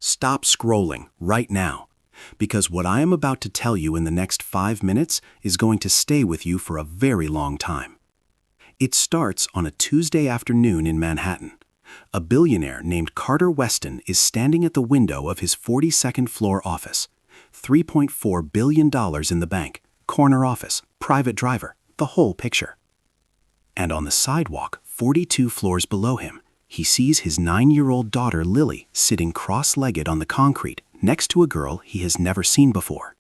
stop scrolling right now, because what I am about to tell you in the next 5 minutes is going to stay with you for a very long time. It starts on a Tuesday afternoon in Manhattan. A billionaire named Carter Weston is standing at the window of his 42nd floor office. $3.4 billion in the bank, corner office, private driver, the whole picture. And on the sidewalk, 42 floors below him, he sees his 9-year-old daughter Lily sitting cross-legged on the concrete next to a girl he has never seen before.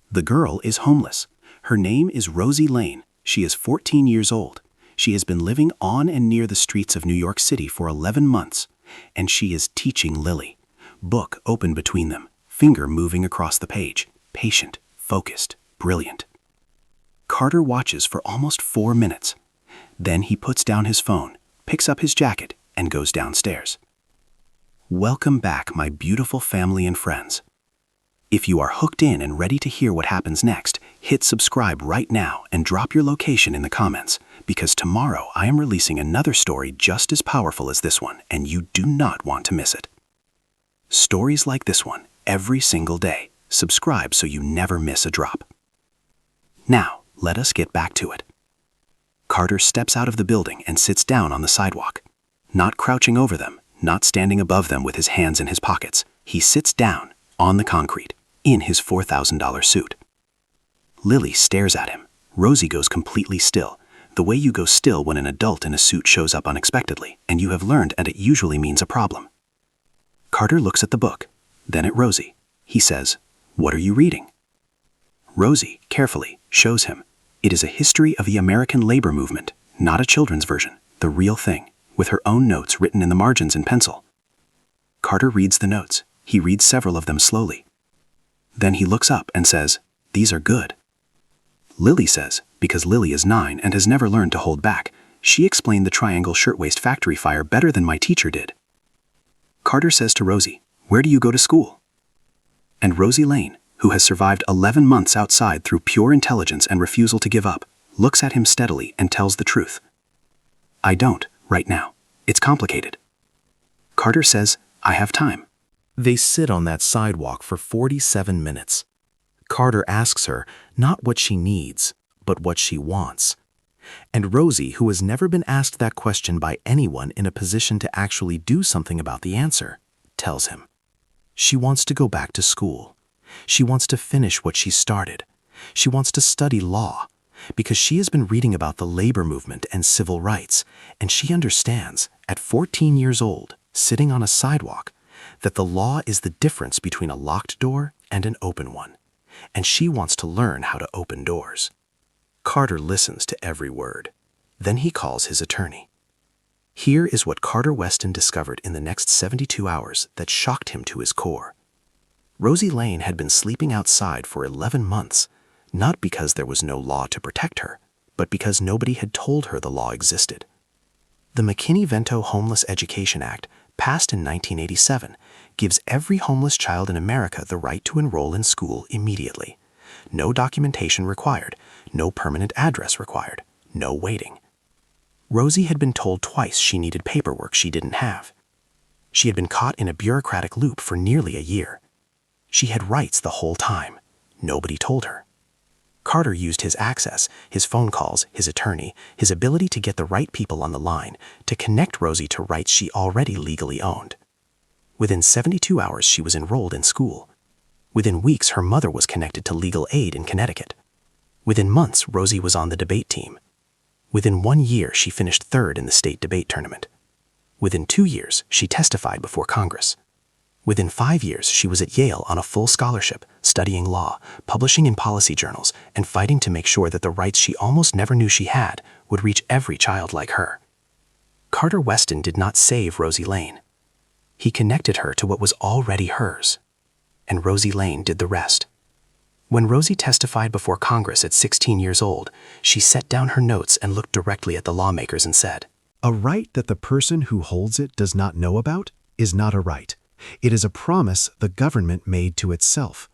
The girl is homeless. Her name is Rosie Lane. She is 14 years old. She has been living on and near the streets of New York City for 11 months, and she is teaching Lily. Book open between them, finger moving across the page, patient, focused, brilliant. Carter watches for almost 4 minutes. Then he puts down his phone, picks up his jacket, and goes downstairs. Welcome back, my beautiful family and friends. If you are hooked in and ready to hear what happens next, hit subscribe right now and drop your location in the comments, because tomorrow I am releasing another story just as powerful as this one, and you do not want to miss it. Stories like this one, every single day. Subscribe so you never miss a drop. Now, let us get back to it. Carter steps out of the building and sits down on the sidewalk. Not crouching over them, not standing above them with his hands in his pockets. He sits down, on the concrete, in his $4,000 suit. Lily stares at him. Rosie goes completely still, the way you go still when an adult in a suit shows up unexpectedly, and you have learned and it usually means a problem. Carter looks at the book, then at Rosie. He says, "What are you reading?" Rosie, carefully, shows him. It is a history of the American labor movement, not a children's version, the real thing, with her own notes written in the margins in pencil. Carter reads the notes. He reads several of them slowly. Then he looks up and says, "These are good." Lily says, because Lily is 9 and has never learned to hold back, she explained the Triangle Shirtwaist Factory fire better than my teacher did. Carter says to Rosie, "Where do you go to school?" And Rosie Lane, who has survived 11 months outside through pure intelligence and refusal to give up, looks at him steadily and tells the truth. "I don't, right now. It's complicated." Carter says, "I have time." They sit on that sidewalk for 47 minutes. Carter asks her not what she needs, but what she wants. And Rosie, who has never been asked that question by anyone in a position to actually do something about the answer, tells him. She wants to go back to school. She wants to finish what she started. She wants to study law, because she has been reading about the labor movement and civil rights, and she understands, at 14 years old, sitting on a sidewalk, that the law is the difference between a locked door and an open one, and she wants to learn how to open doors. Carter listens to every word. Then he calls his attorney. Here is what Carter Weston discovered in the next 72 hours that shocked him to his core. Rosie Lane had been sleeping outside for 11 months, not because there was no law to protect her, but because nobody had told her the law existed. The McKinney-Vento Homeless Education Act, passed in 1987, gives every homeless child in America the right to enroll in school immediately. No documentation required, no permanent address required, no waiting. Rosie had been told twice she needed paperwork she didn't have. She had been caught in a bureaucratic loop for nearly a year. She had rights the whole time. Nobody told her. Carter used his access, his phone calls, his attorney, his ability to get the right people on the line to connect Rosie to rights she already legally owned. Within 72 hours, she was enrolled in school. Within weeks, her mother was connected to legal aid in Connecticut. Within months, Rosie was on the debate team. Within 1 year, she finished 3rd in the state debate tournament. Within 2 years, she testified before Congress. Within 5 years, she was at Yale on a full scholarship, studying law, publishing in policy journals, and fighting to make sure that the rights she almost never knew she had would reach every child like her. Carter Weston did not save Rosie Lane. He connected her to what was already hers. And Rosie Lane did the rest. When Rosie testified before Congress at 16 years old, she set down her notes and looked directly at the lawmakers and said, "A right that the person who holds it does not know about is not a right. It is a promise the government made to itself.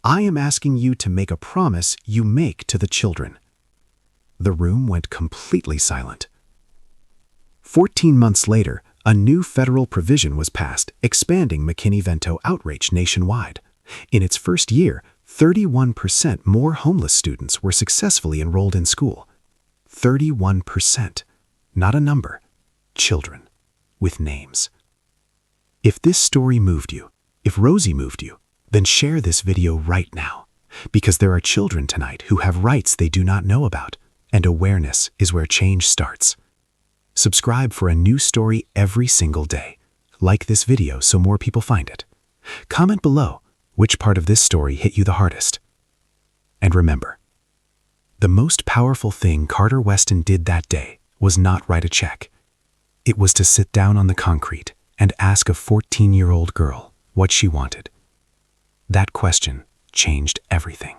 I am asking you to make a promise you make to the children." The room went completely silent. 14 months later, A new federal provision was passed, expanding McKinney-Vento outreach nationwide. In its first year, 31% more homeless students were successfully enrolled in school. 31%. Not a number. Children. With names. If this story moved you, if Rosie moved you, then share this video right now. Because there are children tonight who have rights they do not know about, and awareness is where change starts. Subscribe for a new story every single day. Like this video so more people find it. Comment below which part of this story hit you the hardest. And remember, the most powerful thing Carter Weston did that day was not write a check. It was to sit down on the concrete and ask a 14-year-old girl what she wanted. That question changed everything.